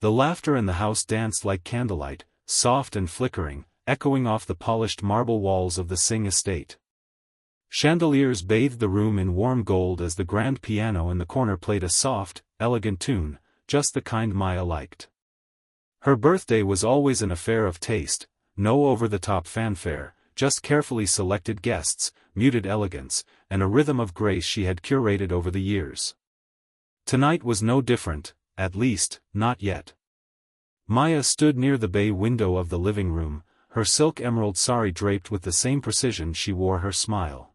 The laughter in the house danced like candlelight, soft and flickering, echoing off the polished marble walls of the Singh estate. Chandeliers bathed the room in warm gold as the grand piano in the corner played a soft, elegant tune, just the kind Maya liked. Her birthday was always an affair of taste, no over-the-top fanfare, just carefully selected guests, muted elegance, and a rhythm of grace she had curated over the years. Tonight was no different, at least, not yet. Maya stood near the bay window of the living room, her silk emerald sari draped with the same precision she wore her smile.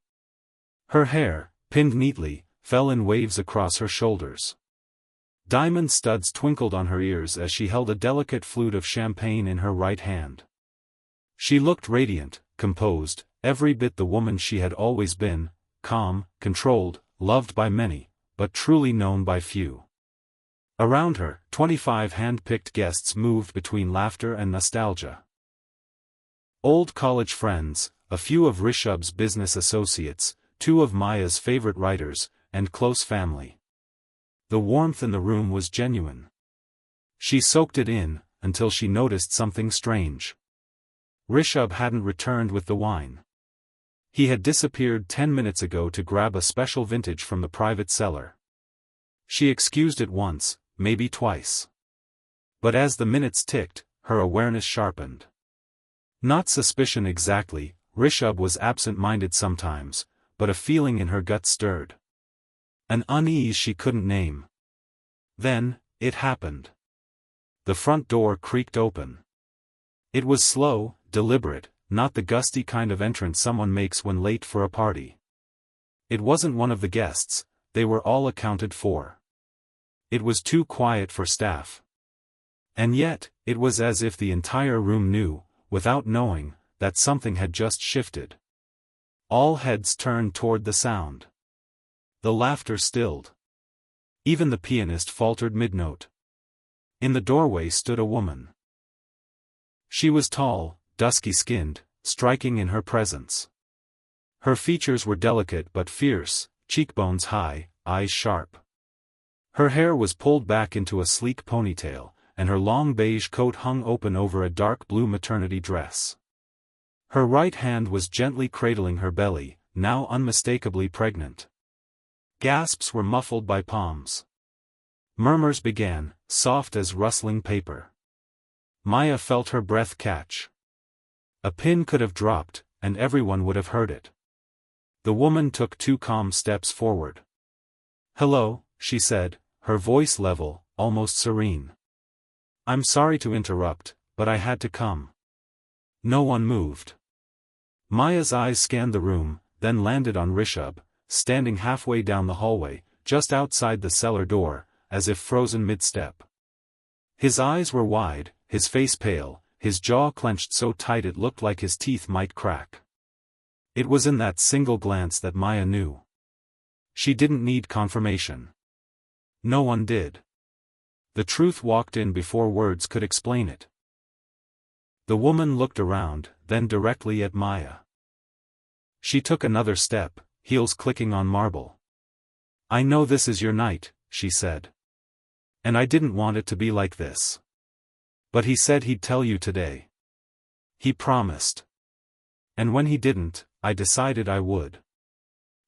Her hair, pinned neatly, fell in waves across her shoulders. Diamond studs twinkled on her ears as she held a delicate flute of champagne in her right hand. She looked radiant, composed, every bit the woman she had always been, calm, controlled, loved by many, but truly known by few. Around her, 25 hand-picked guests moved between laughter and nostalgia. Old college friends, a few of Rishabh's business associates, 2 of Maya's favorite writers, and close family. The warmth in the room was genuine. She soaked it in, until she noticed something strange. Rishabh hadn't returned with the wine. He had disappeared 10 minutes ago to grab a special vintage from the private cellar. She excused it once, maybe twice. But as the minutes ticked, her awareness sharpened. Not suspicion exactly, Rishabh was absent-minded sometimes, but a feeling in her gut stirred. An unease she couldn't name. Then, it happened. The front door creaked open. It was slow, deliberate, not the gusty kind of entrance someone makes when late for a party. It wasn't one of the guests, they were all accounted for. It was too quiet for staff. And yet, it was as if the entire room knew, without knowing, that something had just shifted. All heads turned toward the sound. The laughter stilled. Even the pianist faltered mid-note. In the doorway stood a woman. She was tall, dusky-skinned, striking in her presence. Her features were delicate but fierce, cheekbones high, eyes sharp. Her hair was pulled back into a sleek ponytail, and her long beige coat hung open over a dark blue maternity dress. Her right hand was gently cradling her belly, now unmistakably pregnant. Gasps were muffled by palms. Murmurs began, soft as rustling paper. Maya felt her breath catch. A pin could have dropped, and everyone would have heard it. The woman took 2 calm steps forward. "Hello," she said, her voice level, almost serene. "I'm sorry to interrupt, but I had to come." No one moved. Maya's eyes scanned the room, then landed on Rishabh, standing halfway down the hallway, just outside the cellar door, as if frozen mid-step. His eyes were wide, his face pale, his jaw clenched so tight it looked like his teeth might crack. It was in that single glance that Maya knew. She didn't need confirmation. No one did. The truth walked in before words could explain it. The woman looked around, then directly at Maya. She took another step, heels clicking on marble. "I know this is your night," she said. "And I didn't want it to be like this. But he said he'd tell you today. He promised. And when he didn't, I decided I would."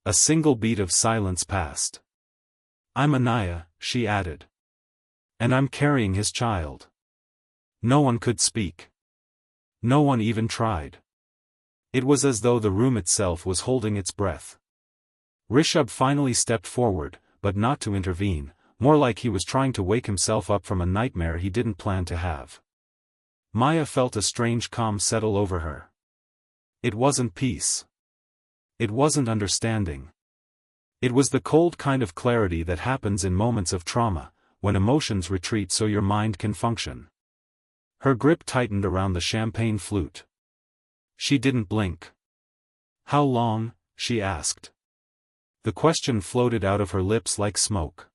A single beat of silence passed. "I'm Anaya," she added. "And I'm carrying his child." No one could speak. No one even tried. It was as though the room itself was holding its breath. Rishabh finally stepped forward, but not to intervene, more like he was trying to wake himself up from a nightmare he didn't plan to have. Maya felt a strange calm settle over her. It wasn't peace. It wasn't understanding. It was the cold kind of clarity that happens in moments of trauma, when emotions retreat so your mind can function. Her grip tightened around the champagne flute. She didn't blink. "How long?" she asked. The question floated out of her lips like smoke.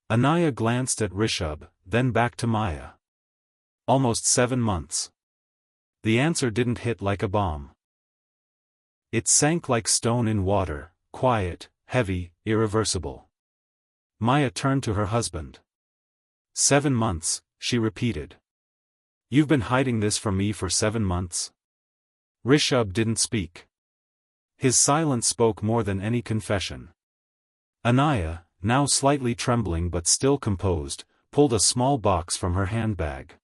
Anaya glanced at Rishabh, then back to Maya. "Almost 7 months." The answer didn't hit like a bomb. It sank like stone in water, quiet, heavy, irreversible. Maya turned to her husband. 7 months, she repeated. You've been hiding this from me for 7 months? Rishabh didn't speak. His silence spoke more than any confession. Anaya, now slightly trembling but still composed, pulled a small box from her handbag.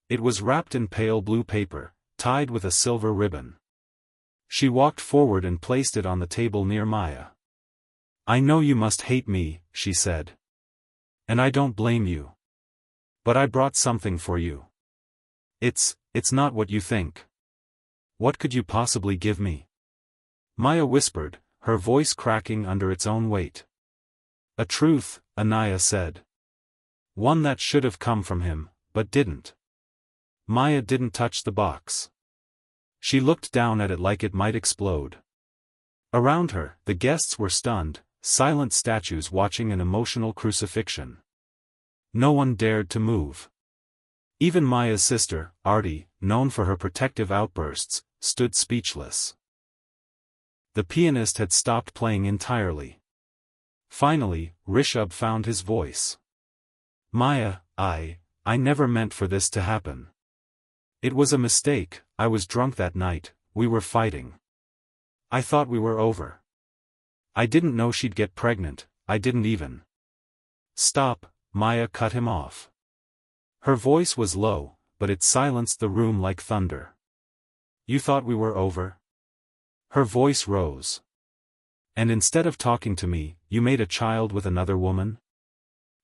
It was wrapped in pale blue paper, tied with a silver ribbon. She walked forward and placed it on the table near Maya. I know you must hate me, she said. And I don't blame you. But I brought something for you. It's not what you think. What could you possibly give me? Maya whispered, her voice cracking under its own weight. A truth, Anaya said. One that should have come from him, but didn't. Maya didn't touch the box. She looked down at it like it might explode. Around her, the guests were stunned, silent statues watching an emotional crucifixion. No one dared to move. Even Maya's sister, Arti, known for her protective outbursts, stood speechless. The pianist had stopped playing entirely. Finally, Rishabh found his voice. Maya, I never meant for this to happen. It was a mistake. I was drunk that night, we were fighting. I thought we were over. I didn't know she'd get pregnant, I didn't even. Stop, Maya cut him off. Her voice was low, but it silenced the room like thunder. You thought we were over? Her voice rose. And instead of talking to me, you made a child with another woman?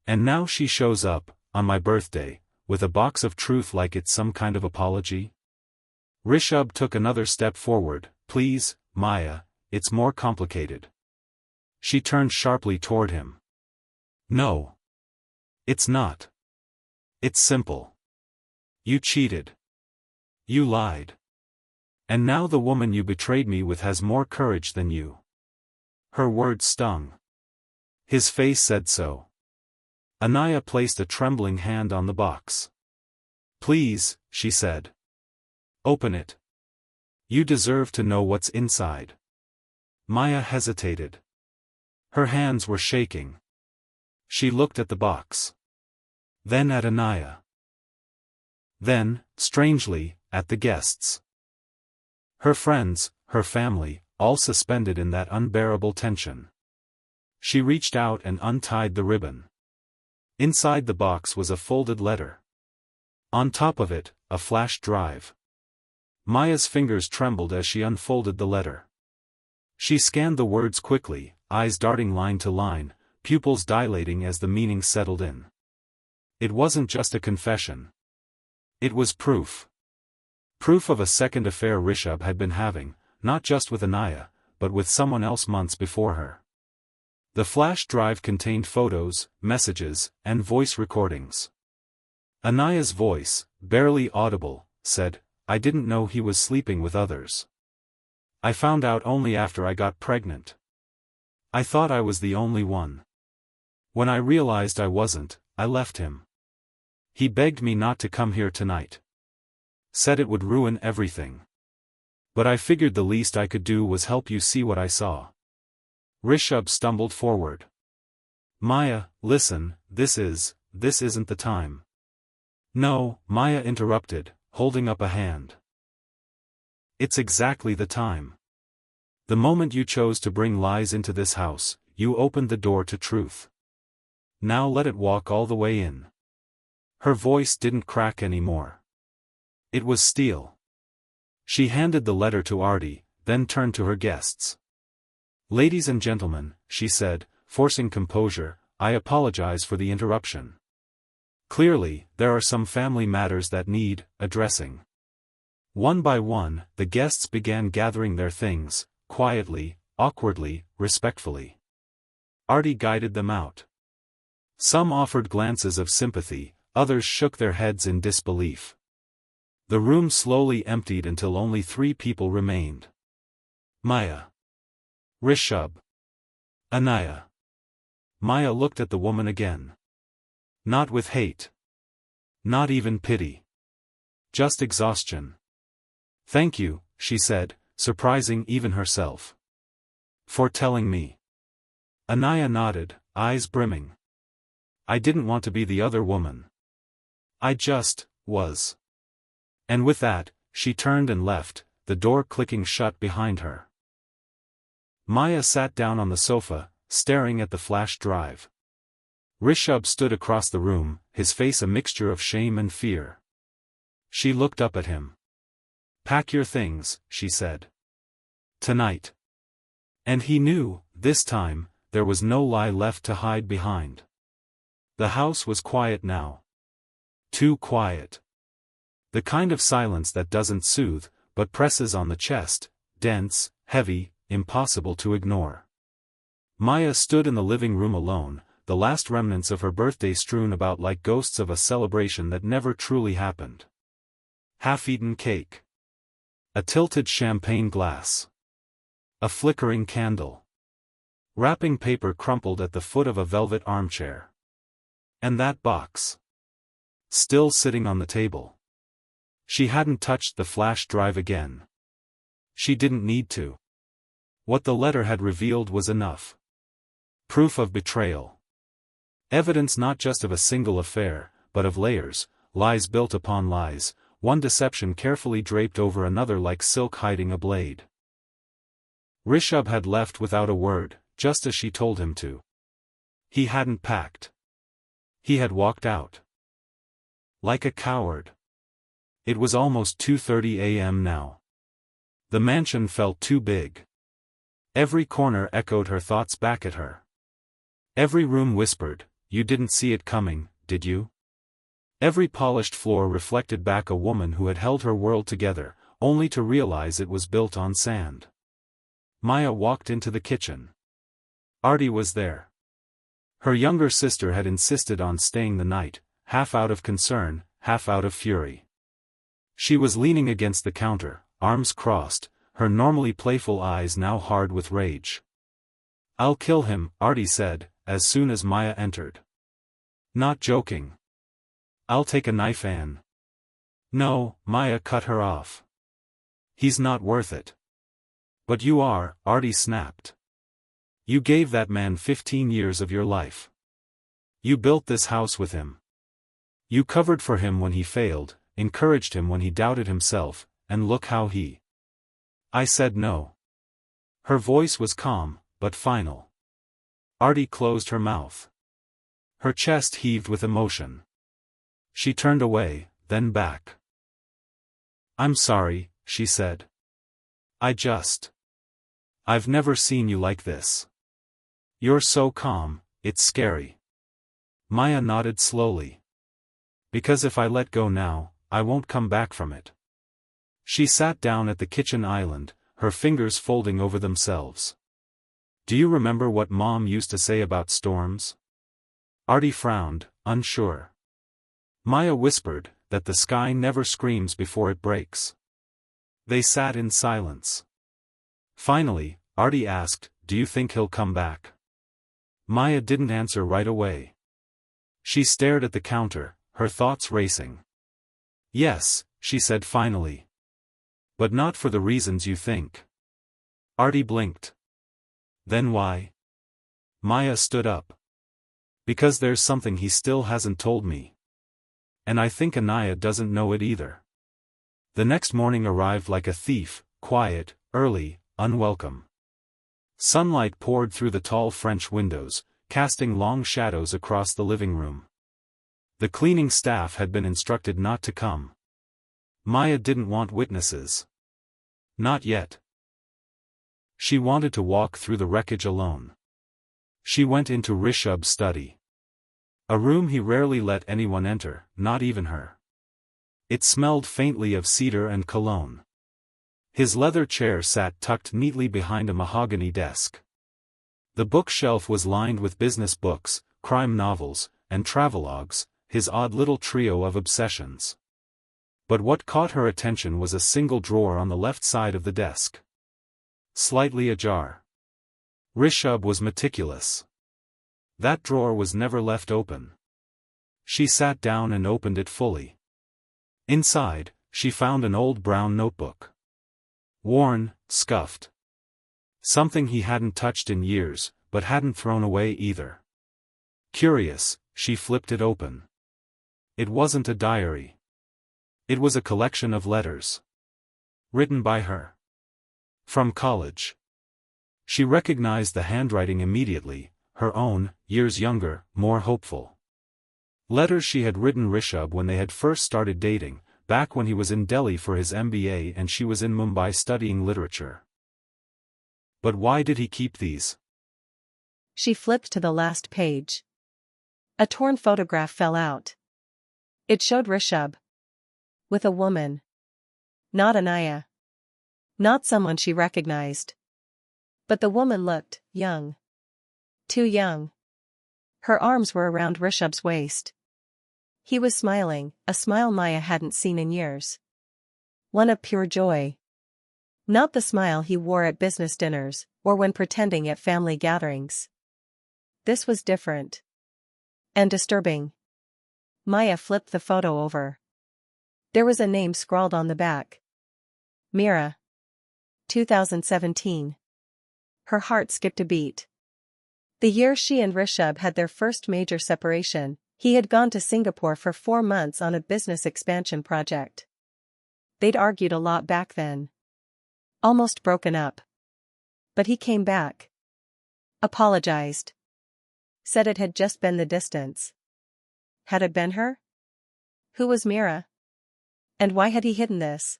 And now she shows up, on my birthday, with a box of truth like it's some kind of apology? Rishabh took another step forward. Please, Maya, it's more complicated. She turned sharply toward him. No. It's not. It's simple. You cheated. You lied. And now the woman you betrayed me with has more courage than you. Her words stung. His face said so. Anaya placed a trembling hand on the box. Please, she said. Open it. You deserve to know what's inside. Maya hesitated. Her hands were shaking. She looked at the box. Then at Anaya. Then, strangely, at the guests. Her friends, her family, all suspended in that unbearable tension. She reached out and untied the ribbon. Inside the box was a folded letter. On top of it, a flash drive. Maya's fingers trembled as she unfolded the letter. She scanned the words quickly, eyes darting line to line, pupils dilating as the meaning settled in. It wasn't just a confession. It was proof. Proof of a second affair Rishabh had been having, not just with Anaya, but with someone else months before her. The flash drive contained photos, messages, and voice recordings. Anaya's voice, barely audible, said, I didn't know he was sleeping with others. I found out only after I got pregnant. I thought I was the only one. When I realized I wasn't, I left him. He begged me not to come here tonight. Said it would ruin everything. But I figured the least I could do was help you see what I saw. Rishabh stumbled forward. Maya, listen, this isn't the time. No, Maya interrupted, holding up a hand. It's exactly the time. The moment you chose to bring lies into this house, you opened the door to truth. Now let it walk all the way in. Her voice didn't crack anymore. It was steel. She handed the letter to Arti, then turned to her guests. Ladies and gentlemen, she said, forcing composure, I apologize for the interruption. Clearly, there are some family matters that need addressing. One by one, the guests began gathering their things, quietly, awkwardly, respectfully. Arti guided them out. Some offered glances of sympathy, others shook their heads in disbelief. The room slowly emptied until only 3 people remained. Maya. Rishabh. Anaya. Maya looked at the woman again. Not with hate. Not even pity. Just exhaustion. Thank you, she said, surprising even herself. For telling me. Anaya nodded, eyes brimming. I didn't want to be the other woman. I just was. And with that, she turned and left, the door clicking shut behind her. Maya sat down on the sofa, staring at the flash drive. Rishabh stood across the room, his face a mixture of shame and fear. She looked up at him. "Pack your things," she said. "Tonight." And he knew, this time, there was no lie left to hide behind. The house was quiet now. Too quiet. The kind of silence that doesn't soothe, but presses on the chest, dense, heavy, impossible to ignore. Maya stood in the living room alone, the last remnants of her birthday strewn about like ghosts of a celebration that never truly happened. Half-eaten cake. A tilted champagne glass. A flickering candle. Wrapping paper crumpled at the foot of a velvet armchair. And that box. Still sitting on the table. She hadn't touched the flash drive again. She didn't need to. What the letter had revealed was enough. Proof of betrayal. Evidence not just of a single affair, but of layers, lies built upon lies, one deception carefully draped over another like silk hiding a blade. Rishabh had left without a word, just as she told him to. He hadn't packed. He had walked out. Like a coward. It was almost 2:30 a.m. now. The mansion felt too big. Every corner echoed her thoughts back at her. Every room whispered, "You didn't see it coming, did you?" Every polished floor reflected back a woman who had held her world together, only to realize it was built on sand. Maya walked into the kitchen. Artie was there. Her younger sister had insisted on staying the night, half out of concern, half out of fury. She was leaning against the counter, arms crossed, her normally playful eyes now hard with rage. "I'll kill him," Artie said, as soon as Maya entered. "Not joking. I'll take a knife and—" "No," Maya cut her off. "He's not worth it." "But you are," Artie snapped. "You gave that man 15 years of your life. You built this house with him. You covered for him when he failed, encouraged him when he doubted himself, and look how he—" "I said no." Her voice was calm, but final. Artie closed her mouth. Her chest heaved with emotion. She turned away, then back. "I'm sorry," she said. I've never seen you like this. You're so calm, it's scary." Maya nodded slowly. "Because if I let go now, I won't come back from it." She sat down at the kitchen island, her fingers folding over themselves. "Do you remember what Mom used to say about storms?" Artie frowned, unsure. Maya whispered, that the sky never screams before it breaks. They sat in silence. Finally, Artie asked, "Do you think he'll come back?" Maya didn't answer right away. She stared at the counter, her thoughts racing. "Yes," she said finally. "But not for the reasons you think." Artie blinked. "Then why?" Maya stood up. "Because there's something he still hasn't told me. And I think Anaya doesn't know it either." The next morning arrived like a thief, quiet, early, unwelcome. Sunlight poured through the tall French windows, casting long shadows across the living room. The cleaning staff had been instructed not to come. Maya didn't want witnesses. Not yet. She wanted to walk through the wreckage alone. She went into Rishabh's study. A room he rarely let anyone enter, not even her. It smelled faintly of cedar and cologne. His leather chair sat tucked neatly behind a mahogany desk. The bookshelf was lined with business books, crime novels, and travelogues, his odd little trio of obsessions. But what caught her attention was a single drawer on the left side of the desk. Slightly ajar. Rishabh was meticulous. That drawer was never left open. She sat down and opened it fully. Inside, she found an old brown notebook. Worn, scuffed. Something he hadn't touched in years, but hadn't thrown away either. Curious, she flipped it open. It wasn't a diary. It was a collection of letters. Written by her. From college. She recognized the handwriting immediately, her own, years younger, more hopeful. Letters she had written Rishabh when they had first started dating, back when he was in Delhi for his MBA and she was in Mumbai studying literature. But why did he keep these? She flipped to the last page. A torn photograph fell out. It showed Rishabh. With a woman. Not Anaya. Not someone she recognized. But the woman looked young. Too young. Her arms were around Rishabh's waist. He was smiling, a smile Maya hadn't seen in years. One of pure joy. Not the smile he wore at business dinners, or when pretending at family gatherings. This was different. And disturbing. Maya flipped the photo over. There was a name scrawled on the back. Mira. 2017. Her heart skipped a beat. The year she and Rishabh had their first major separation, he had gone to Singapore for 4 months on a business expansion project. They'd argued a lot back then. Almost broken up. But he came back. Apologized. Said it had just been the distance. Had it been her? Who was Mira? And why had he hidden this?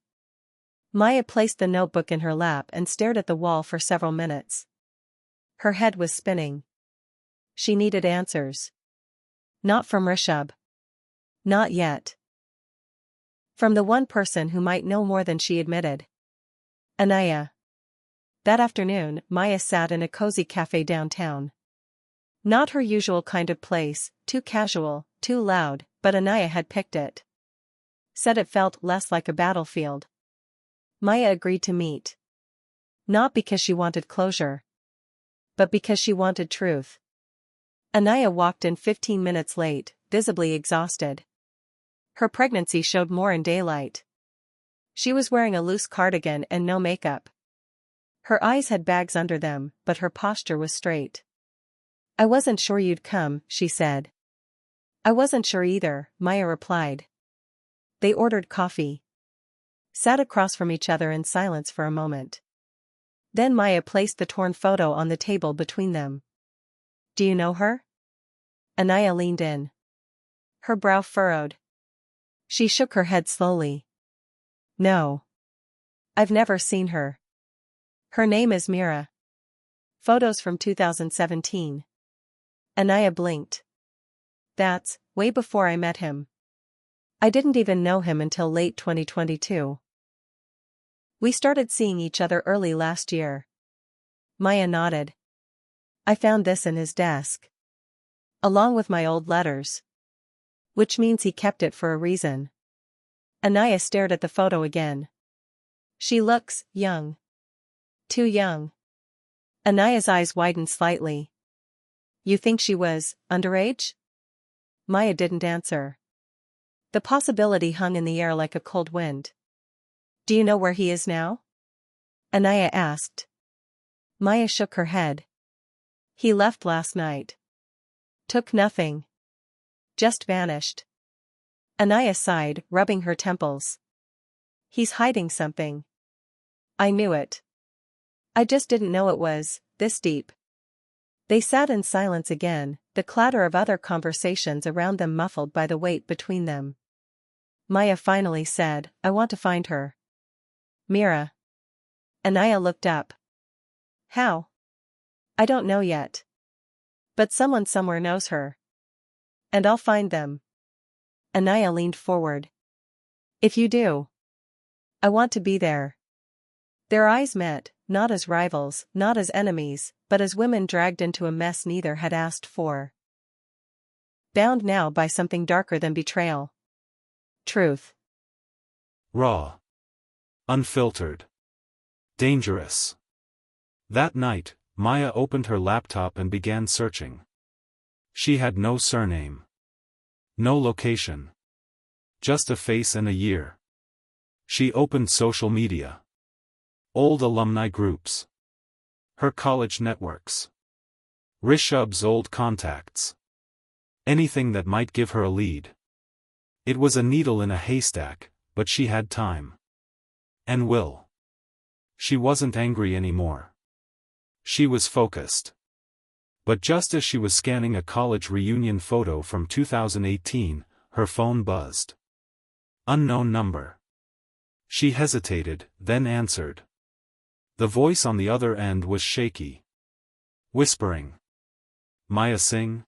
Maya placed the notebook in her lap and stared at the wall for several minutes. Her head was spinning. She needed answers. Not from Rishabh. Not yet. From the one person who might know more than she admitted. Anaya. That afternoon, Maya sat in a cozy cafe downtown. Not her usual kind of place, too casual, too loud, but Anaya had picked it. Said it felt less like a battlefield. Maya agreed to meet. Not because she wanted closure. But because she wanted truth. Anaya walked in 15 minutes late, visibly exhausted. Her pregnancy showed more in daylight. She was wearing a loose cardigan and no makeup. Her eyes had bags under them, but her posture was straight. I wasn't sure you'd come, she said. I wasn't sure either, Maya replied. They ordered coffee. Sat across from each other in silence for a moment. Then Maya placed the torn photo on the table between them. Do you know her? Anaya leaned in. Her brow furrowed. She shook her head slowly. No. I've never seen her. Her name is Mira. Photos from 2017. Anaya blinked. That's way before I met him. I didn't even know him until late 2022. We started seeing each other early last year. Maya nodded. I found this in his desk. Along with my old letters. Which means he kept it for a reason. Anaya stared at the photo again. She looks young. Too young. Anaya's eyes widened slightly. You think she was underage? Maya didn't answer. The possibility hung in the air like a cold wind. Do you know where he is now? Anaya asked. Maya shook her head. He left last night. Took nothing. Just vanished. Anaya sighed, rubbing her temples. He's hiding something. I knew it. I just didn't know it was this deep. They sat in silence again, the clatter of other conversations around them muffled by the weight between them. Maya finally said, I want to find her. Mira. Anaya looked up. How? I don't know yet. But someone somewhere knows her. And I'll find them. Anaya leaned forward. If you do. I want to be there. Their eyes met, not as rivals, not as enemies, but as women dragged into a mess neither had asked for. Bound now by something darker than betrayal. Truth. Raw. Unfiltered. Dangerous. That night, Maya opened her laptop and began searching. She had no surname. No location. Just a face and a year. She opened social media. Old alumni groups. Her college networks. Rishabh's old contacts. Anything that might give her a lead. It was a needle in a haystack, but she had time. And will. She wasn't angry anymore. She was focused. But just as she was scanning a college reunion photo from 2018, her phone buzzed. Unknown number. She hesitated, then answered. The voice on the other end was shaky. Whispering. Maya Singh?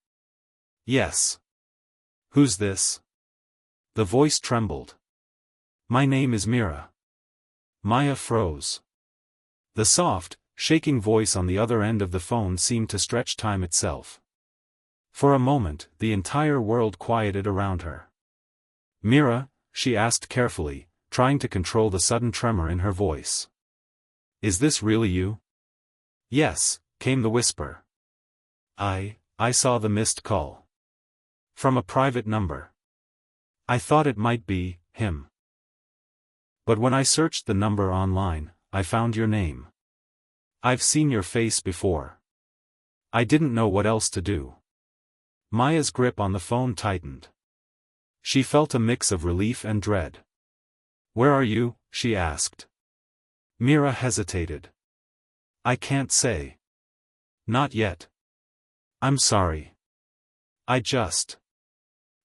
Yes. Who's this? The voice trembled. My name is Mira. Maya froze. The soft, shaking voice on the other end of the phone seemed to stretch time itself. For a moment, the entire world quieted around her. Mira, she asked carefully, trying to control the sudden tremor in her voice. Is this really you? Yes, came the whisper. I saw the missed call. From a private number. I thought it might be him. But when I searched the number online, I found your name. I've seen your face before. I didn't know what else to do. Maya's grip on the phone tightened. She felt a mix of relief and dread. Where are you? She asked. Mira hesitated. I can't say. Not yet. I'm sorry.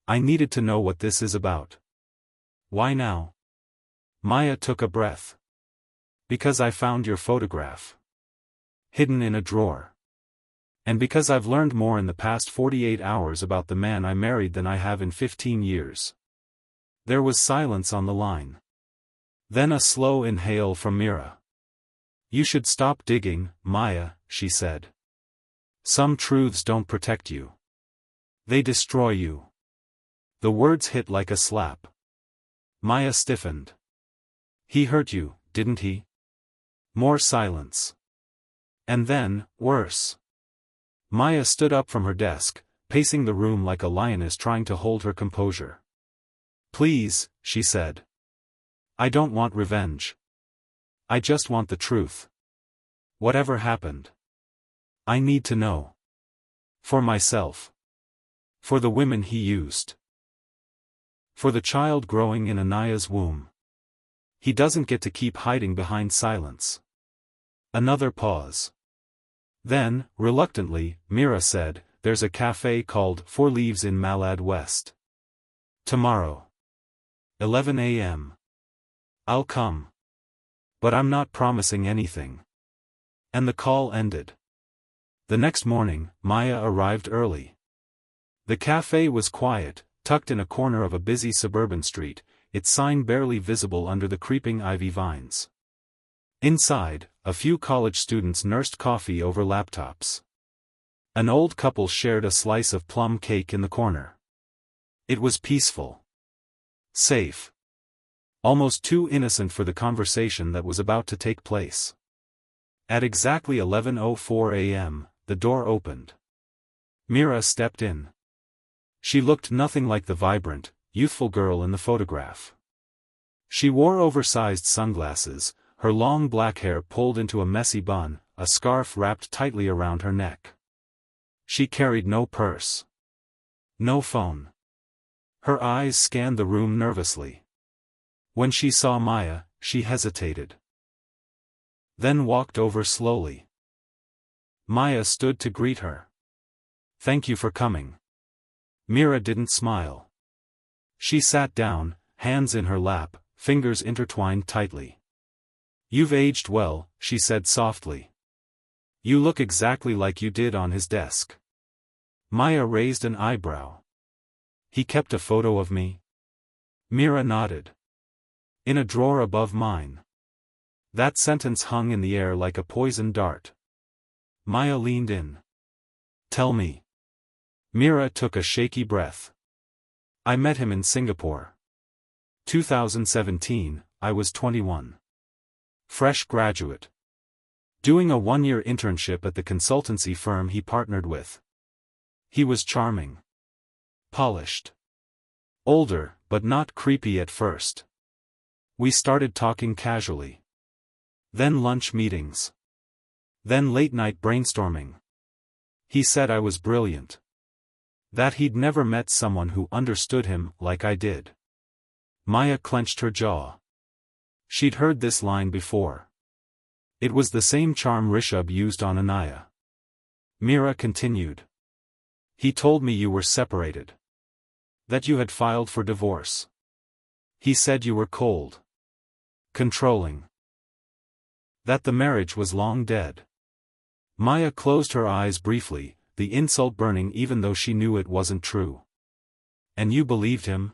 I needed to know what this is about. Why now? Maya took a breath. Because I found your photograph. Hidden in a drawer. And because I've learned more in the past 48 hours about the man I married than I have in 15 years. There was silence on the line. Then a slow inhale from Mira. You should stop digging, Maya, she said. Some truths don't protect you. They destroy you. The words hit like a slap. Maya stiffened. He hurt you, didn't he? More silence. And then, worse. Maya stood up from her desk, pacing the room like a lioness trying to hold her composure. Please, she said. I don't want revenge. I just want the truth. Whatever happened. I need to know. For myself. For the women he used. For the child growing in Anaya's womb. He doesn't get to keep hiding behind silence. Another pause. Then, reluctantly, Mira said, there's a cafe called Four Leaves in Malad West. Tomorrow. 11 a.m. I'll come. But I'm not promising anything. And the call ended. The next morning, Maya arrived early. The cafe was quiet, tucked in a corner of a busy suburban street, its sign barely visible under the creeping ivy vines. Inside, a few college students nursed coffee over laptops. An old couple shared a slice of plum cake in the corner. It was peaceful. Safe. Almost too innocent for the conversation that was about to take place. At exactly 11:04 a.m., the door opened. Mira stepped in. She looked nothing like the vibrant, youthful girl in the photograph. She wore oversized sunglasses, her long black hair pulled into a messy bun, a scarf wrapped tightly around her neck. She carried no purse. No phone. Her eyes scanned the room nervously. When she saw Maya, she hesitated. Then walked over slowly. Maya stood to greet her. Thank you for coming. Mira didn't smile. She sat down, hands in her lap, fingers intertwined tightly. You've aged well, she said softly. You look exactly like you did on his desk. Maya raised an eyebrow. He kept a photo of me? Mira nodded. In a drawer above mine. That sentence hung in the air like a poisoned dart. Maya leaned in. Tell me. Mira took a shaky breath. I met him in Singapore. 2017, I was 21. Fresh graduate. Doing a one-year internship at the consultancy firm he partnered with. He was charming. Polished. Older, but not creepy at first. We started talking casually. Then lunch meetings. Then late-night brainstorming. He said I was brilliant. That he'd never met someone who understood him like I did. Maya clenched her jaw. She'd heard this line before. It was the same charm Rishabh used on Anaya. Mira continued. He told me you were separated. That you had filed for divorce. He said you were cold. Controlling. That the marriage was long dead. Maya closed her eyes briefly, the insult burning even though she knew it wasn't true. And you believed him?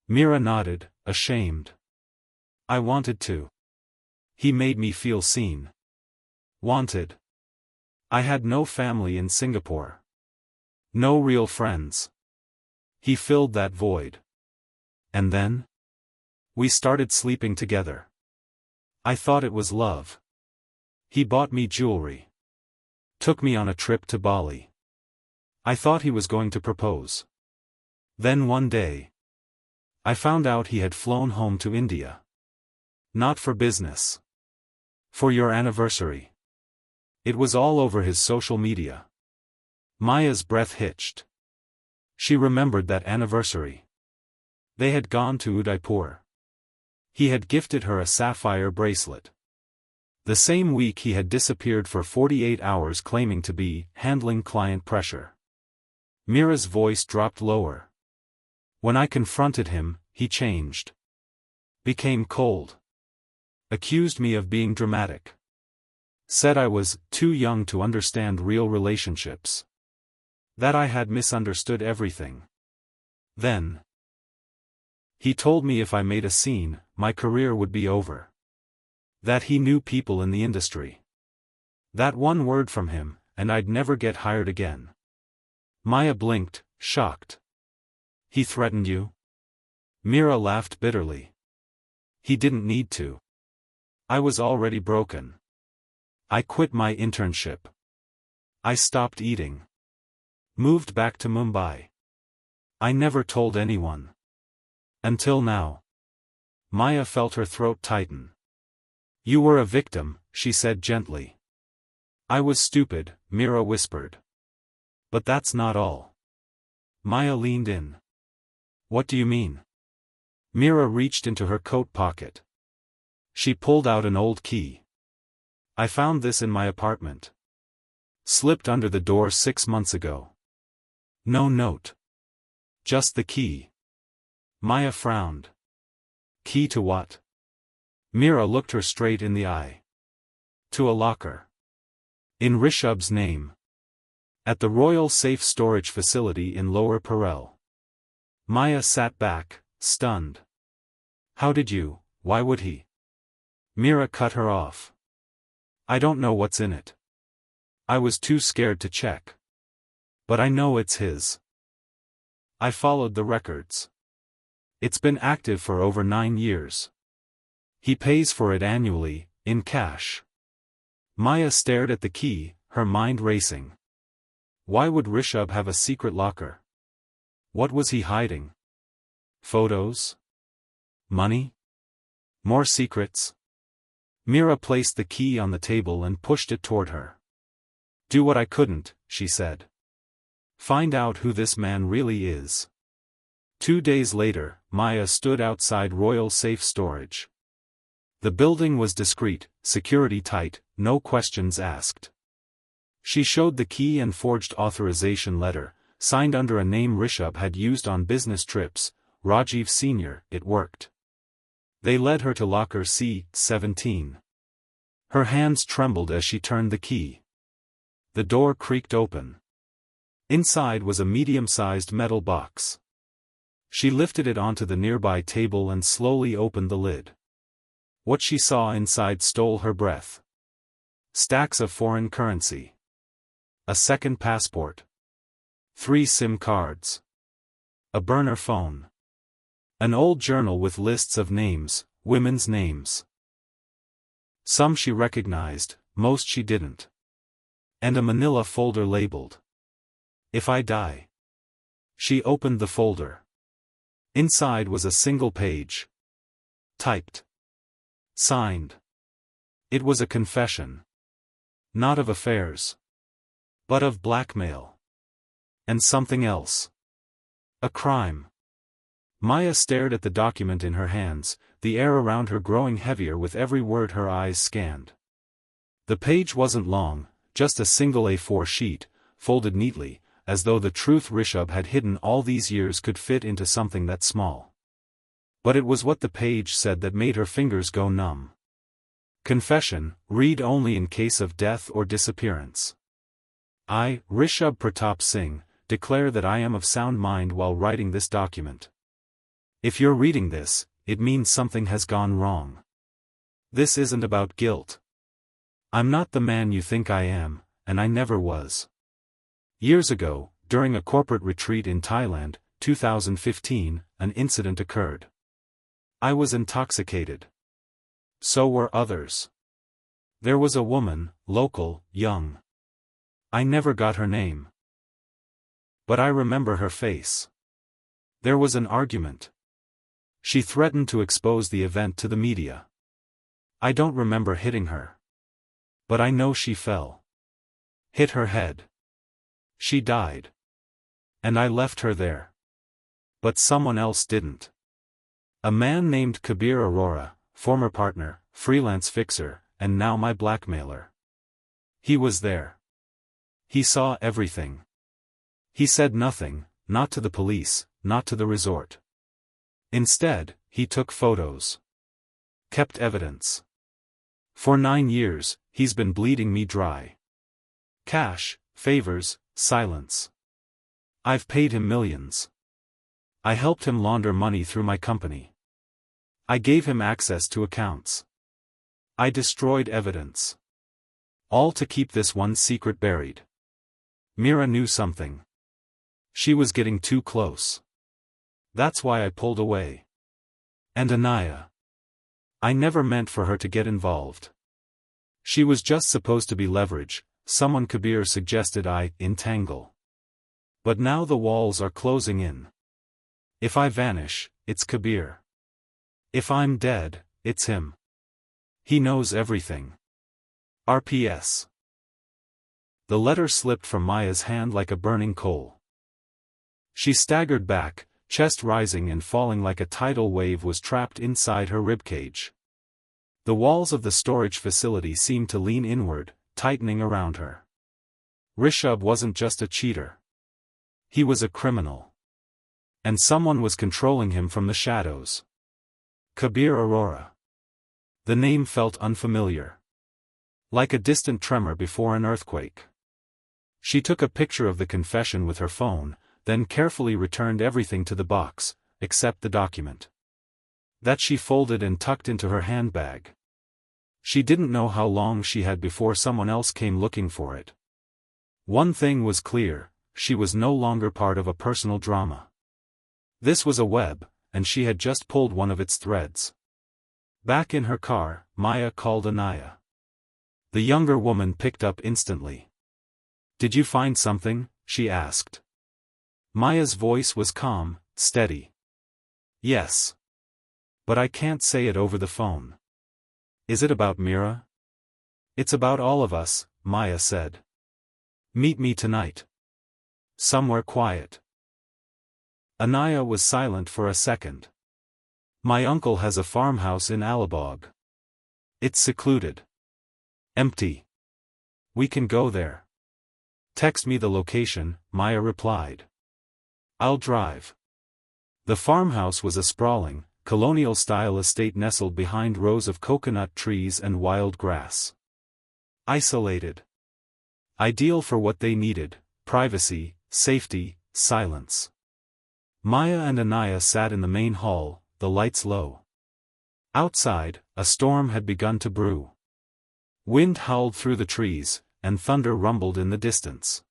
Mira nodded, ashamed. I wanted to. He made me feel seen. Wanted. I had no family in Singapore. No real friends. He filled that void. And then? We started sleeping together. I thought it was love. He bought me jewelry. Took me on a trip to Bali. I thought he was going to propose. Then one day, I found out he had flown home to India. Not for business. For your anniversary. It was all over his social media. Maya's breath hitched. She remembered that anniversary. They had gone to Udaipur. He had gifted her a sapphire bracelet. The same week he had disappeared for 48 hours claiming to be handling client pressure. Mira's voice dropped lower. When I confronted him, he changed. Became cold. Accused me of being dramatic. Said I was too young to understand real relationships. That I had misunderstood everything. Then he told me if I made a scene, my career would be over. That he knew people in the industry. That one word from him, and I'd never get hired again. Maya blinked, shocked. He threatened you? Mira laughed bitterly. He didn't need to. I was already broken. I quit my internship. I stopped eating. Moved back to Mumbai. I never told anyone. Until now. Maya felt her throat tighten. You were a victim, she said gently. I was stupid, Mira whispered. But that's not all. Maya leaned in. What do you mean? Mira reached into her coat pocket. She pulled out an old key. I found this in my apartment. Slipped under the door 6 months ago. No note. Just the key. Maya frowned. Key to what? Mira looked her straight in the eye. To a locker. In Rishabh's name. At the Royal Safe Storage Facility in Lower Parel. Maya sat back, stunned. How did you, why would he? Mira cut her off. I don't know what's in it. I was too scared to check. But I know it's his. I followed the records. It's been active for over 9 years. He pays for it annually, in cash. Maya stared at the key, her mind racing. Why would Rishabh have a secret locker? What was he hiding? Photos? Money? More secrets? Mira placed the key on the table and pushed it toward her. Do what I couldn't, she said. Find out who this man really is. 2 days later, Maya stood outside Royal Safe Storage. The building was discreet, security tight, no questions asked. She showed the key and forged authorization letter, signed under a name Rishabh had used on business trips, Rajiv Sr. It worked. They led her to locker C-17. Her hands trembled as she turned the key. The door creaked open. Inside was a medium-sized metal box. She lifted it onto the nearby table and slowly opened the lid. What she saw inside stole her breath. Stacks of foreign currency. A second passport. 3 SIM cards. A burner phone. An old journal with lists of names, women's names. Some she recognized, most she didn't. And a manila folder labeled. If I die. She opened the folder. Inside was a single page. Typed. Signed. It was a confession. Not of affairs. But of blackmail. And something else. A crime. Maya stared at the document in her hands, the air around her growing heavier with every word her eyes scanned. The page wasn't long, just a single A4 sheet, folded neatly, as though the truth Rishabh had hidden all these years could fit into something that small. But it was what the page said that made her fingers go numb. Confession, read only in case of death or disappearance. I, Rishabh Pratap Singh, declare that I am of sound mind while writing this document. If you're reading this, it means something has gone wrong. This isn't about guilt. I'm not the man you think I am, and I never was. Years ago, during a corporate retreat in Thailand, 2015, an incident occurred. I was intoxicated. So were others. There was a woman, local, young. I never got her name. But I remember her face. There was an argument. She threatened to expose the event to the media. I don't remember hitting her. But I know she fell. Hit her head. She died. And I left her there. But someone else didn't. A man named Kabir Arora, former partner, freelance fixer, and now my blackmailer. He was there. He saw everything. He said nothing, not to the police, not to the resort. Instead, he took photos. Kept evidence. For 9 years, he's been bleeding me dry. Cash, favors, silence. I've paid him millions. I helped him launder money through my company. I gave him access to accounts. I destroyed evidence. All to keep this one secret buried. Mira knew something. She was getting too close. That's why I pulled away. And Anaya. I never meant for her to get involved. She was just supposed to be leverage, someone Kabir suggested I entangle. But now the walls are closing in. If I vanish, it's Kabir. If I'm dead, it's him. He knows everything. RPS. The letter slipped from Maya's hand like a burning coal. She staggered back, chest rising and falling like a tidal wave was trapped inside her ribcage. The walls of the storage facility seemed to lean inward, tightening around her. Rishabh wasn't just a cheater. He was a criminal. And someone was controlling him from the shadows. Kabir Arora. The name felt unfamiliar. Like a distant tremor before an earthquake. She took a picture of the confession with her phone, then carefully returned everything to the box, except the document. That she folded and tucked into her handbag. She didn't know how long she had before someone else came looking for it. One thing was clear, she was no longer part of a personal drama. This was a web, and she had just pulled one of its threads. Back in her car, Maya called Anaya. The younger woman picked up instantly. "Did you find something?" she asked. Maya's voice was calm, steady. "Yes. But I can't say it over the phone." "Is it about Mira?" "It's about all of us," Maya said. "Meet me tonight. Somewhere quiet." Anaya was silent for a second. "My uncle has a farmhouse in Alibag. It's secluded. Empty. We can go there." "Text me the location," Maya replied. "I'll drive." The farmhouse was a sprawling, colonial-style estate nestled behind rows of coconut trees and wild grass. Isolated. Ideal for what they needed: privacy, safety, silence. Maya and Anaya sat in the main hall, the lights low. Outside, a storm had begun to brew. Wind howled through the trees, and thunder rumbled in the distance.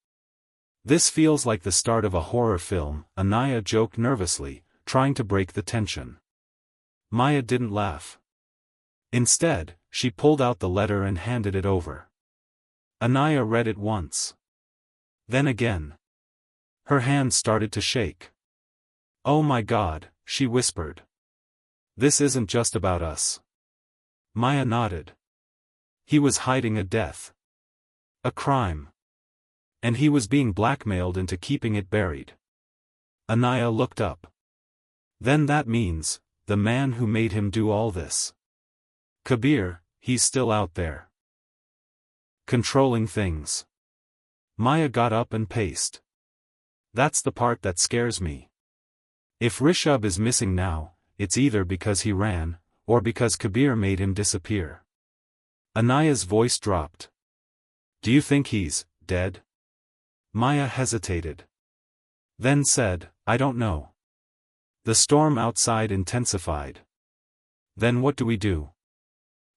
"This feels like the start of a horror film," Anaya joked nervously, trying to break the tension. Maya didn't laugh. Instead, she pulled out the letter and handed it over. Anaya read it once. Then again. Her hands started to shake. "Oh my God," she whispered. "This isn't just about us." Maya nodded. He was hiding a death. A crime. And he was being blackmailed into keeping it buried. Anaya looked up. Then that means, the man who made him do all this. Kabir, he's still out there. Controlling things. Maya got up and paced. That's the part that scares me. If Rishabh is missing now, it's either because he ran, or because Kabir made him disappear. Anaya's voice dropped. Do you think he's dead? Maya hesitated. Then said, I don't know. The storm outside intensified. Then what do we do?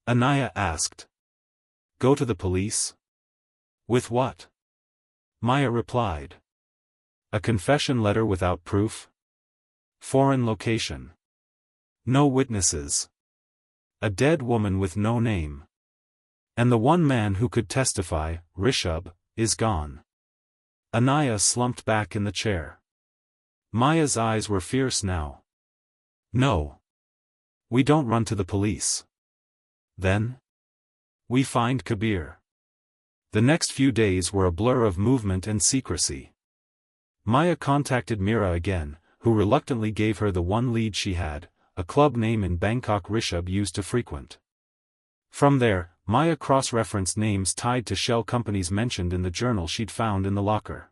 Anaya asked. Go to the police? With what? Maya replied. A confession letter without proof? Foreign location. No witnesses. A dead woman with no name. And the one man who could testify, Rishabh, is gone. Anaya slumped back in the chair. Maya's eyes were fierce now. No. We don't run to the police. Then? We find Kabir. The next few days were a blur of movement and secrecy. Maya contacted Mira again, who reluctantly gave her the one lead she had, a club name in Bangkok Rishabh used to frequent. From there, Maya cross-referenced names tied to shell companies mentioned in the journal she'd found in the locker.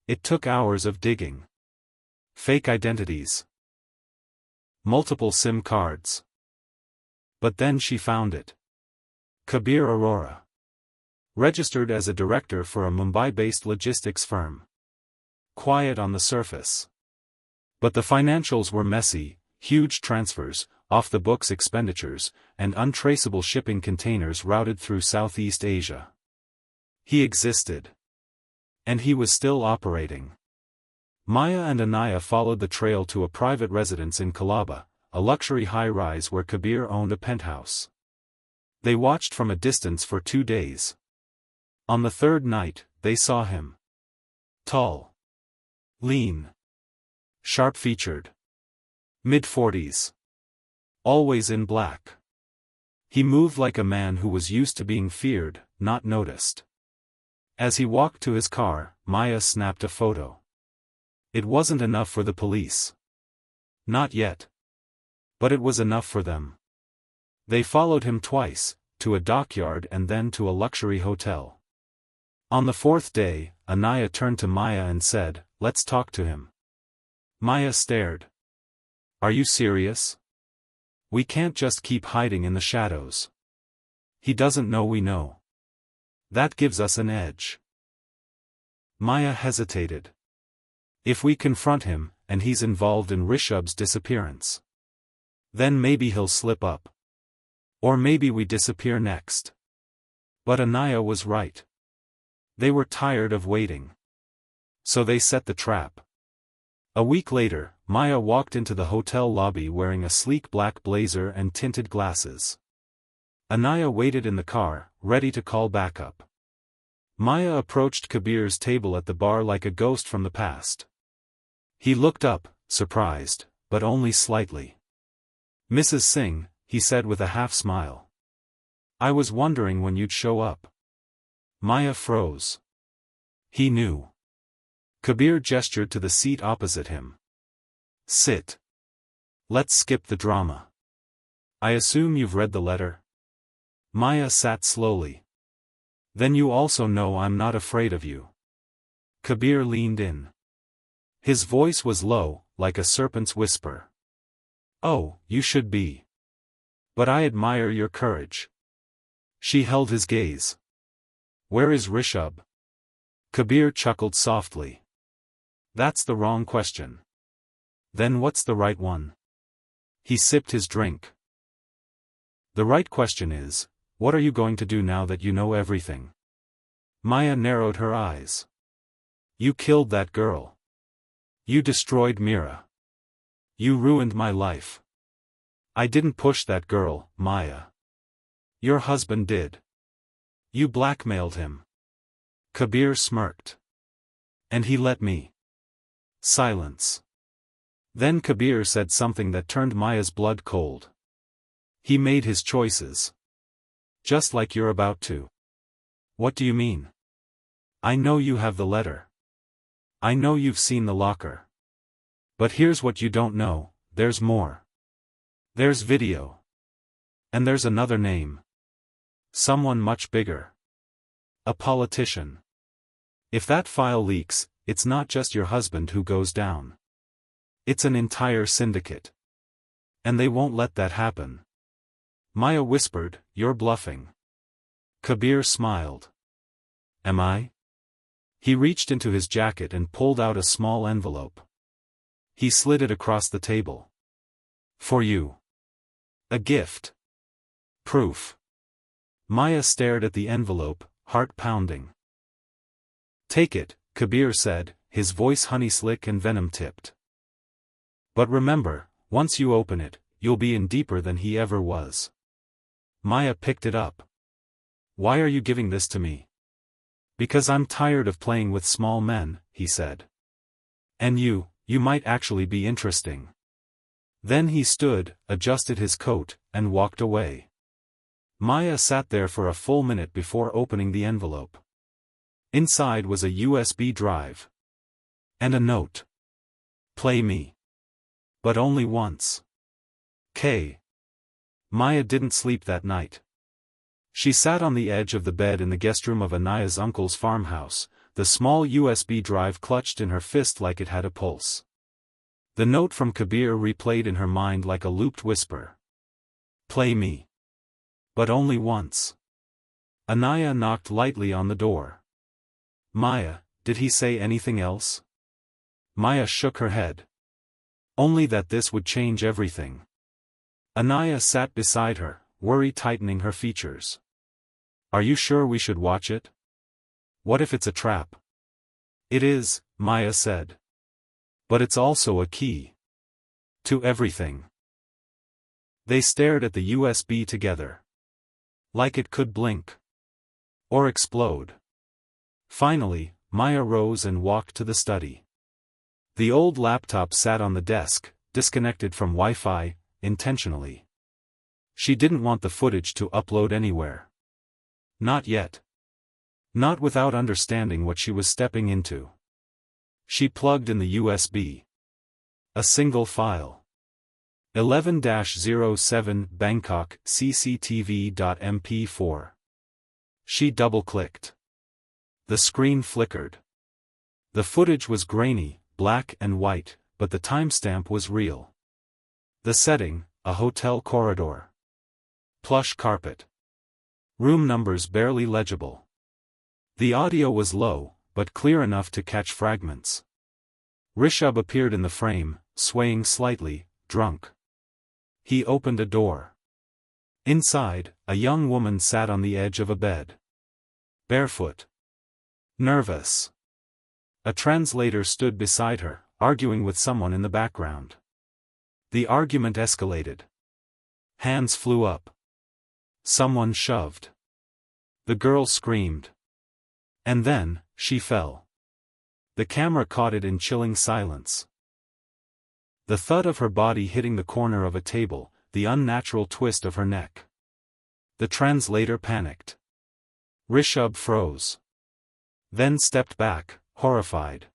It took hours of digging. Fake identities. Multiple SIM cards. But then she found it. Kabir Arora. Registered as a director for a Mumbai-based logistics firm. Quiet on the surface. But the financials were messy, huge transfers, off-the-books expenditures, and untraceable shipping containers routed through Southeast Asia. He existed. And he was still operating. Maya and Anaya followed the trail to a private residence in Colaba, a luxury high-rise where Kabir owned a penthouse. They watched from a distance for 2 days. On the third night, they saw him. Tall. Lean. Sharp-featured. Mid-40s. Always in black. He moved like a man who was used to being feared, not noticed. As he walked to his car, Maya snapped a photo. It wasn't enough for the police. Not yet. But it was enough for them. They followed him twice, to a dockyard and then to a luxury hotel. On the 4th day, Anaya turned to Maya and said, "Let's talk to him." Maya stared. "Are you serious? We can't just keep hiding in the shadows. He doesn't know we know. That gives us an edge." Maya hesitated. "If we confront him, and he's involved in Rishabh's disappearance, then maybe he'll slip up. Or maybe we disappear next." But Anaya was right. They were tired of waiting. So they set the trap. A week later, Maya walked into the hotel lobby wearing a sleek black blazer and tinted glasses. Anaya waited in the car, ready to call backup. Maya approached Kabir's table at the bar like a ghost from the past. He looked up, surprised, but only slightly. "Mrs. Singh," he said with a half-smile. "I was wondering when you'd show up." Maya froze. He knew. Kabir gestured to the seat opposite him. "Sit. Let's skip the drama. I assume you've read the letter?" Maya sat slowly. "Then you also know I'm not afraid of you." Kabir leaned in. His voice was low, like a serpent's whisper. "Oh, you should be. But I admire your courage." She held his gaze. "Where is Rishabh?" Kabir chuckled softly. "That's the wrong question." "Then what's the right one?" He sipped his drink. "The right question is, what are you going to do now that you know everything?" Maya narrowed her eyes. "You killed that girl. You destroyed Mira. You ruined my life." "I didn't push that girl, Maya. Your husband did. You blackmailed him." Kabir smirked. "And he let me." Silence. Then Kabir said something that turned Maya's blood cold. "He made his choices. Just like you're about to." "What do you mean?" "I know you have the letter. I know you've seen the locker. But here's what you don't know, there's more. There's video. And there's another name. Someone much bigger. A politician. If that file leaks, it's not just your husband who goes down. It's an entire syndicate. And they won't let that happen. Maya whispered, "You're bluffing." Kabir smiled. "Am I?" He reached into his jacket and pulled out a small envelope. He slid it across the table. "For you. A gift. Proof." Maya stared at the envelope, heart pounding. "Take it," Kabir said, his voice honey-slick and venom-tipped. "But remember, once you open it, you'll be in deeper than he ever was." Maya picked it up. "Why are you giving this to me?" "Because I'm tired of playing with small men," he said. "And you might actually be interesting." Then he stood, adjusted his coat, and walked away. Maya sat there for a full minute before opening the envelope. Inside was a USB drive. And a note. "Play me. But only once. K." Maya didn't sleep that night. She sat on the edge of the bed in the guest room of Anaya's uncle's farmhouse, the small USB drive clutched in her fist like it had a pulse. The note from Kabir replayed in her mind like a looped whisper. "Play me. But only once." Anaya knocked lightly on the door. "Maya, did he say anything else?" Maya shook her head. "Only that this would change everything." Anaya sat beside her, worry tightening her features. "Are you sure we should watch it? What if it's a trap?" "It is," Maya said. "But it's also a key. To everything." They stared at the USB together. Like it could blink. Or explode. Finally, Maya rose and walked to the study. The old laptop sat on the desk, disconnected from Wi-Fi, intentionally. She didn't want the footage to upload anywhere. Not yet. Not without understanding what she was stepping into. She plugged in the USB. A single file. 11-07 Bangkok CCTV.mp4. She double-clicked. The screen flickered. The footage was grainy, black and white, but the timestamp was real. The setting, a hotel corridor. Plush carpet. Room numbers barely legible. The audio was low, but clear enough to catch fragments. Rishabh appeared in the frame, swaying slightly, drunk. He opened a door. Inside, a young woman sat on the edge of a bed. Barefoot. Nervous. A translator stood beside her, arguing with someone in the background. The argument escalated. Hands flew up. Someone shoved. The girl screamed. And then, she fell. The camera caught it in chilling silence. The thud of her body hitting the corner of a table, the unnatural twist of her neck. The translator panicked. Rishabh froze. Then stepped back, horrified.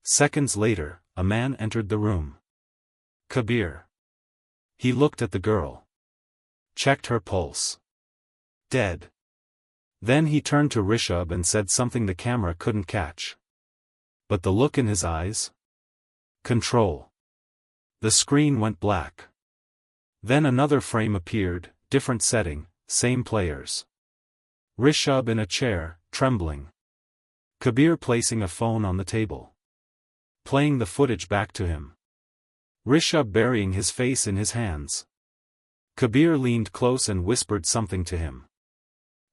Seconds later, a man entered the room. Kabir. He looked at the girl. Checked her pulse. Dead. Then he turned to Rishabh and said something the camera couldn't catch. But the look in his eyes? Control. The screen went black. Then another frame appeared, different setting, same players. Rishabh in a chair, trembling. Kabir placing a phone on the table. Playing the footage back to him. Rishabh burying his face in his hands. Kabir leaned close and whispered something to him.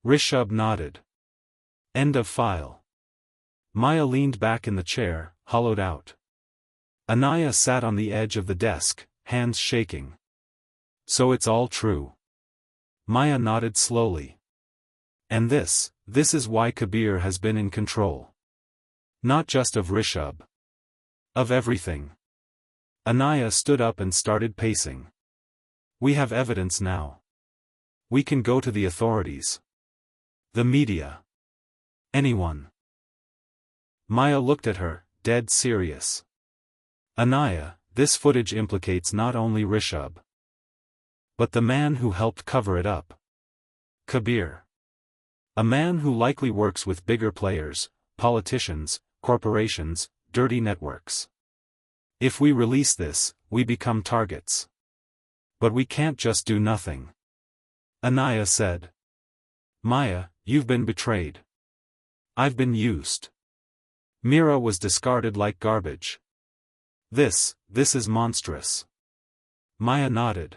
Rishabh nodded. End of file. Maya leaned back in the chair, hollowed out. Anaya sat on the edge of the desk, hands shaking. So it's all true. Maya nodded slowly. And this is why Kabir has been in control. Not just of Rishabh. Of everything. Anaya stood up and started pacing. We have evidence now. We can go to the authorities. The media. Anyone. Maya looked at her, dead serious. Anaya, this footage implicates not only Rishabh, but the man who helped cover it up. Kabir. A man who likely works with bigger players, politicians, corporations, dirty networks. If we release this, we become targets. But we can't just do nothing. Anaya said. Maya, you've been betrayed. I've been used. Mira was discarded like garbage. This is monstrous. Maya nodded.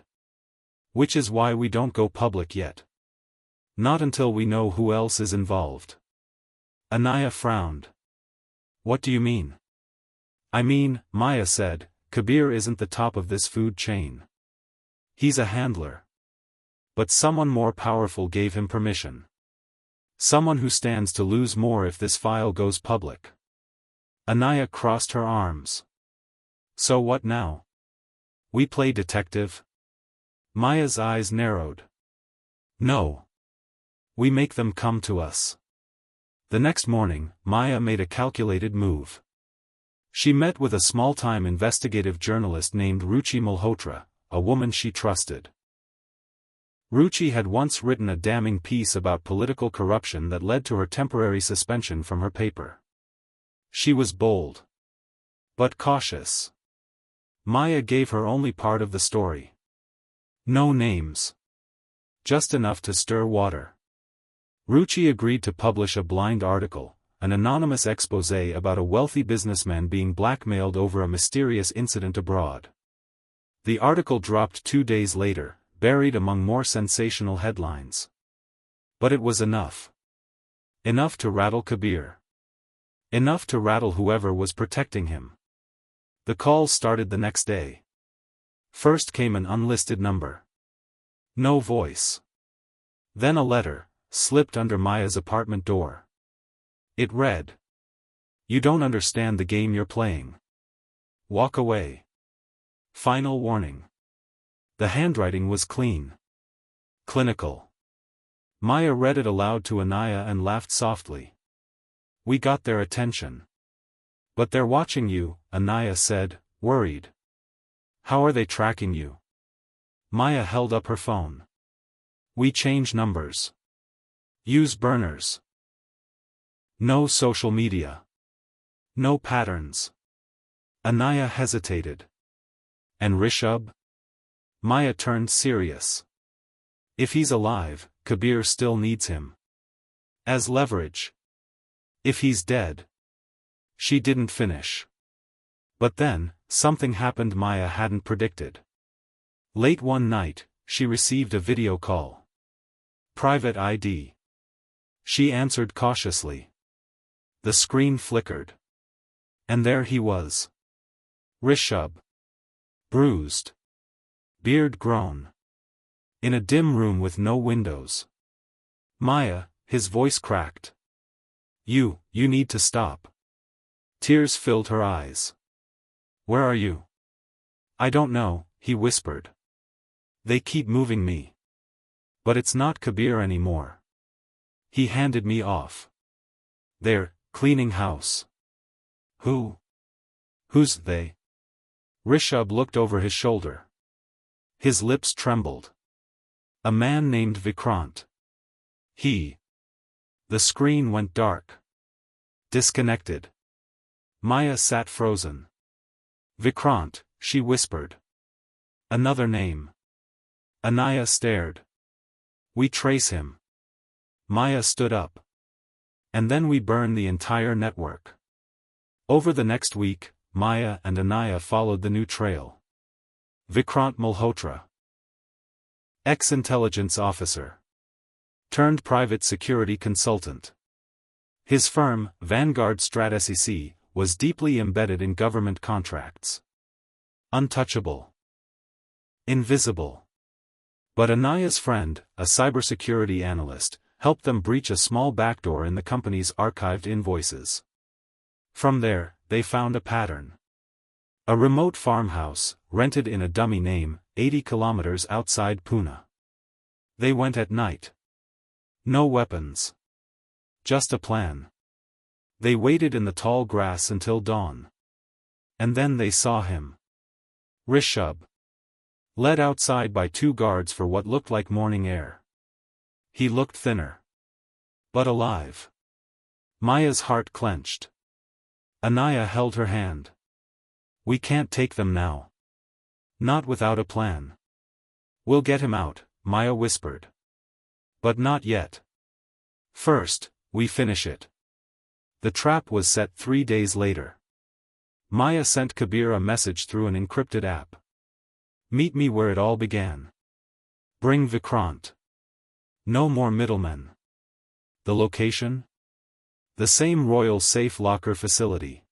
Which is why we don't go public yet. Not until we know who else is involved. Anaya frowned. What do you mean? I mean, Maya said, Kabir isn't the top of this food chain. He's a handler. But someone more powerful gave him permission. Someone who stands to lose more if this file goes public. Anaya crossed her arms. So what now? We play detective? Maya's eyes narrowed. No. We make them come to us. The next morning, Maya made a calculated move. She met with a small-time investigative journalist named Ruchi Malhotra, a woman she trusted. Ruchi had once written a damning piece about political corruption that led to her temporary suspension from her paper. She was bold, but cautious. Maya gave her only part of the story. No names. Just enough to stir water. Ruchi agreed to publish a blind article, an anonymous exposé about a wealthy businessman being blackmailed over a mysterious incident abroad. The article dropped 2 days later, buried among more sensational headlines. But it was enough. Enough to rattle Kabir. Enough to rattle whoever was protecting him. The calls started the next day. First came an unlisted number. No voice. Then a letter, slipped under Maya's apartment door. It read. You don't understand the game you're playing. Walk away. Final warning. The handwriting was clean. Clinical. Maya read it aloud to Anaya and laughed softly. We got their attention. But they're watching you, Anaya said, worried. How are they tracking you? Maya held up her phone. We change numbers. Use burners. No social media. No patterns. Anaya hesitated. And Rishabh? Maya turned serious. If he's alive, Kabir still needs him. As leverage. If he's dead. She didn't finish. But then, something happened Maya hadn't predicted. Late one night, she received a video call. Private ID. She answered cautiously. The screen flickered. And there he was. Rishabh. Bruised. Beard grown. In a dim room with no windows. Maya, his voice cracked. You need to stop. Tears filled her eyes. Where are you? I don't know, he whispered. They keep moving me. But it's not Kabir anymore. He handed me off. They're cleaning house. Who? Who's they? Rishabh looked over his shoulder. His lips trembled. A man named Vikrant. He. The screen went dark. Disconnected. Maya sat frozen. Vikrant, she whispered. Another name. Anaya stared. We trace him. Maya stood up. And then we burn the entire network. Over the next week, Maya and Anaya followed the new trail. Vikrant Malhotra. Ex-intelligence officer. Turned private security consultant. His firm, Vanguard Strat SEC, was deeply embedded in government contracts. Untouchable. Invisible. But Anaya's friend, a cybersecurity analyst, helped them breach a small backdoor in the company's archived invoices. From there, they found a pattern. A remote farmhouse, rented in a dummy name, 80 kilometers outside Pune. They went at night. No weapons. Just a plan. They waited in the tall grass until dawn. And then they saw him. Rishabh. Led outside by 2 guards for what looked like morning air. He looked thinner. But alive. Maya's heart clenched. Anaya held her hand. We can't take them now. Not without a plan. We'll get him out, Maya whispered. But not yet. First, we finish it. The trap was set 3 days later. Maya sent Kabir a message through an encrypted app. Meet me where it all began. Bring Vikrant. No more middlemen. The location? The same royal safe locker facility.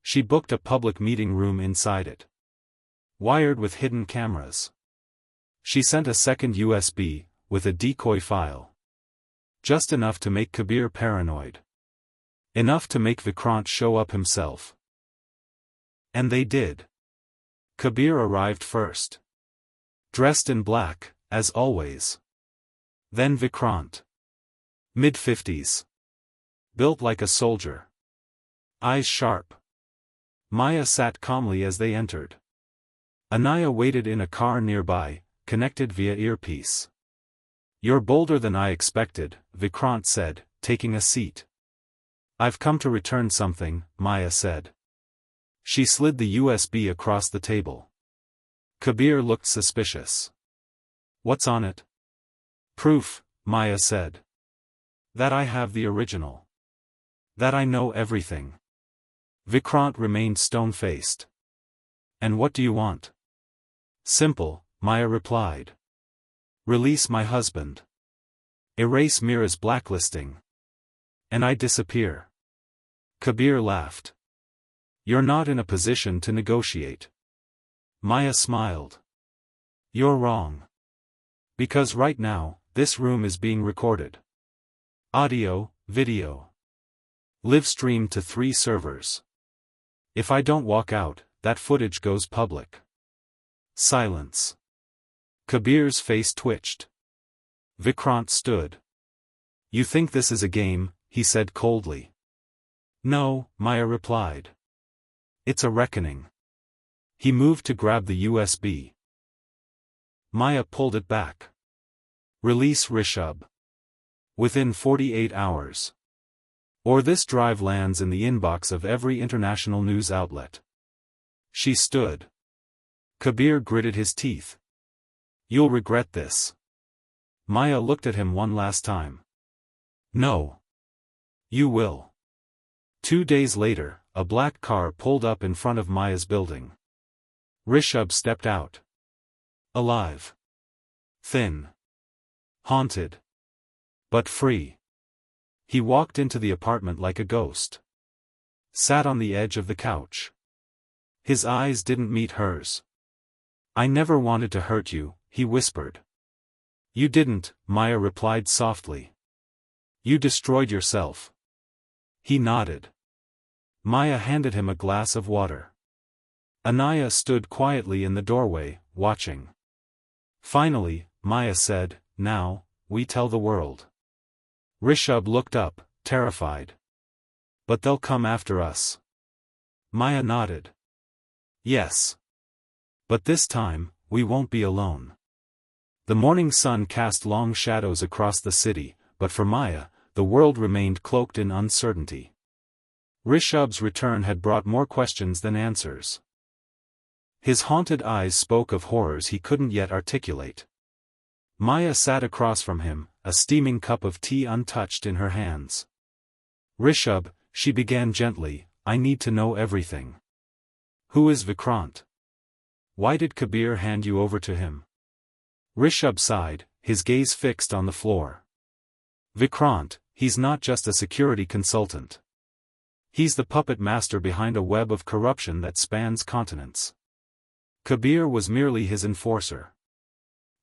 She booked a public meeting room inside it. Wired with hidden cameras. She sent a second USB, with a decoy file. Just enough to make Kabir paranoid. Enough to make Vikrant show up himself. And they did. Kabir arrived first. Dressed in black, as always. Then Vikrant. Mid-50s. Built like a soldier. Eyes sharp. Maya sat calmly as they entered. Anaya waited in a car nearby, connected via earpiece. You're bolder than I expected, Vikrant said, taking a seat. I've come to return something, Maya said. She slid the USB across the table. Kabir looked suspicious. What's on it? Proof, Maya said. That I have the original. That I know everything. Vikrant remained stone-faced. And what do you want? Simple, Maya replied. Release my husband. Erase Mira's blacklisting. And I disappear. Kabir laughed. You're not in a position to negotiate. Maya smiled. You're wrong. Because right now, this room is being recorded. Audio, video. Live streamed to 3 servers. If I don't walk out, that footage goes public. Silence. Kabir's face twitched. Vikrant stood. You think this is a game, he said coldly. No, Maya replied. It's a reckoning. He moved to grab the USB. Maya pulled it back. Release Rishabh. Within 48 hours. Or this drive lands in the inbox of every international news outlet. She stood. Kabir gritted his teeth. You'll regret this. Maya looked at him one last time. No. You will. 2 days later, a black car pulled up in front of Maya's building. Rishabh stepped out. Alive. Thin. Haunted. But free. He walked into the apartment like a ghost. Sat on the edge of the couch. His eyes didn't meet hers. I never wanted to hurt you, he whispered. You didn't, Maya replied softly. You destroyed yourself. He nodded. Maya handed him a glass of water. Anaya stood quietly in the doorway, watching. Finally, Maya said, Now, we tell the world. Rishabh looked up, terrified. But they'll come after us. Maya nodded. Yes. But this time, we won't be alone. The morning sun cast long shadows across the city, but for Maya, the world remained cloaked in uncertainty. Rishabh's return had brought more questions than answers. His haunted eyes spoke of horrors he couldn't yet articulate. Maya sat across from him, a steaming cup of tea untouched in her hands. Rishabh, she began gently, I need to know everything. Who is Vikrant? Why did Kabir hand you over to him? Rishabh sighed, his gaze fixed on the floor. Vikrant, he's not just a security consultant. He's the puppet master behind a web of corruption that spans continents. Kabir was merely his enforcer.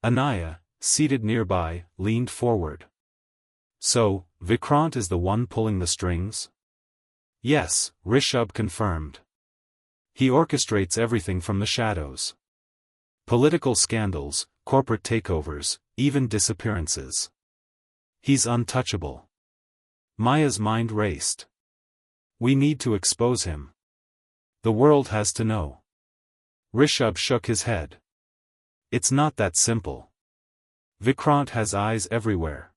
Anaya, seated nearby, leaned forward. So, Vikrant is the one pulling the strings? Yes, Rishabh confirmed. He orchestrates everything from the shadows. Political scandals, corporate takeovers, even disappearances. He's untouchable. Maya's mind raced. We need to expose him. The world has to know. Rishabh shook his head. It's not that simple. Vikrant has eyes everywhere.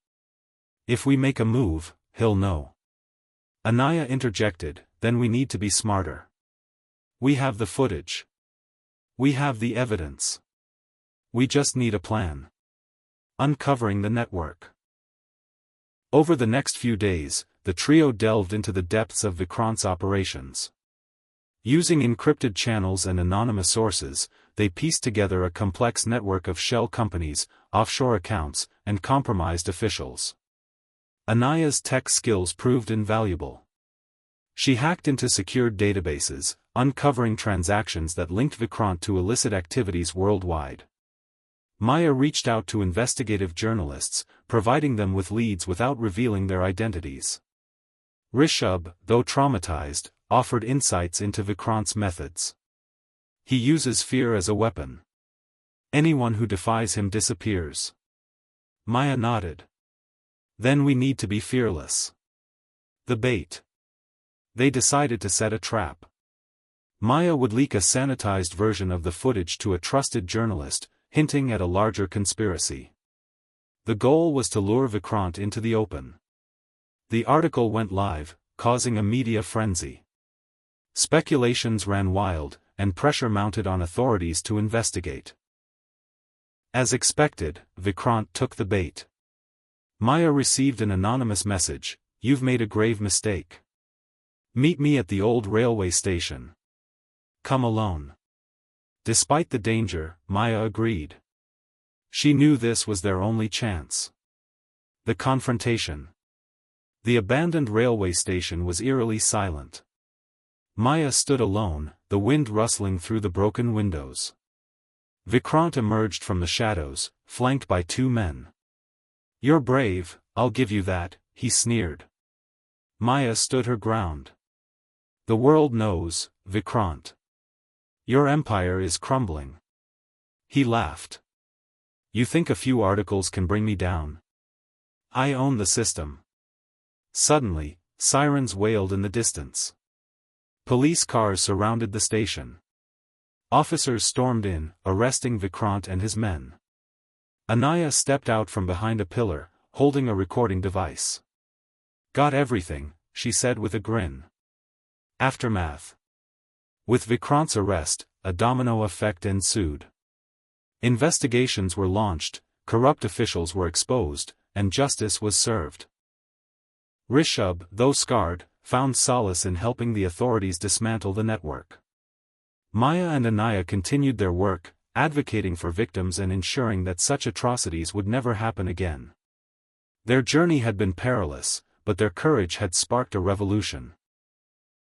If we make a move, he'll know. Anaya interjected, then we need to be smarter. We have the footage. We have the evidence. We just need a plan. Uncovering the network. Over the next few days, the trio delved into the depths of Vikrant's operations. Using encrypted channels and anonymous sources, they pieced together a complex network of shell companies, offshore accounts, and compromised officials. Anaya's tech skills proved invaluable. She hacked into secured databases, uncovering transactions that linked Vikrant to illicit activities worldwide. Maya reached out to investigative journalists, providing them with leads without revealing their identities. Rishabh, though traumatized, offered insights into Vikrant's methods. He uses fear as a weapon. Anyone who defies him disappears. Maya nodded. Then we need to be fearless. The bait. They decided to set a trap. Maya would leak a sanitized version of the footage to a trusted journalist, hinting at a larger conspiracy. The goal was to lure Vikrant into the open. The article went live, causing a media frenzy. Speculations ran wild, and pressure mounted on authorities to investigate. As expected, Vikrant took the bait. Maya received an anonymous message, "You've made a grave mistake. Meet me at the old railway station. Come alone." Despite the danger, Maya agreed. She knew this was their only chance. The confrontation. The abandoned railway station was eerily silent. Maya stood alone, the wind rustling through the broken windows. Vikrant emerged from the shadows, flanked by two men. "You're brave, I'll give you that," he sneered. Maya stood her ground. "The world knows, Vikrant. Your empire is crumbling." He laughed. "You think a few articles can bring me down? I own the system." Suddenly, sirens wailed in the distance. Police cars surrounded the station. Officers stormed in, arresting Vikrant and his men. Anaya stepped out from behind a pillar, holding a recording device. "Got everything," she said with a grin. Aftermath. With Vikrant's arrest, a domino effect ensued. Investigations were launched, corrupt officials were exposed, and justice was served. Rishabh, though scarred, found solace in helping the authorities dismantle the network. Maya and Anaya continued their work, advocating for victims and ensuring that such atrocities would never happen again. Their journey had been perilous, but their courage had sparked a revolution.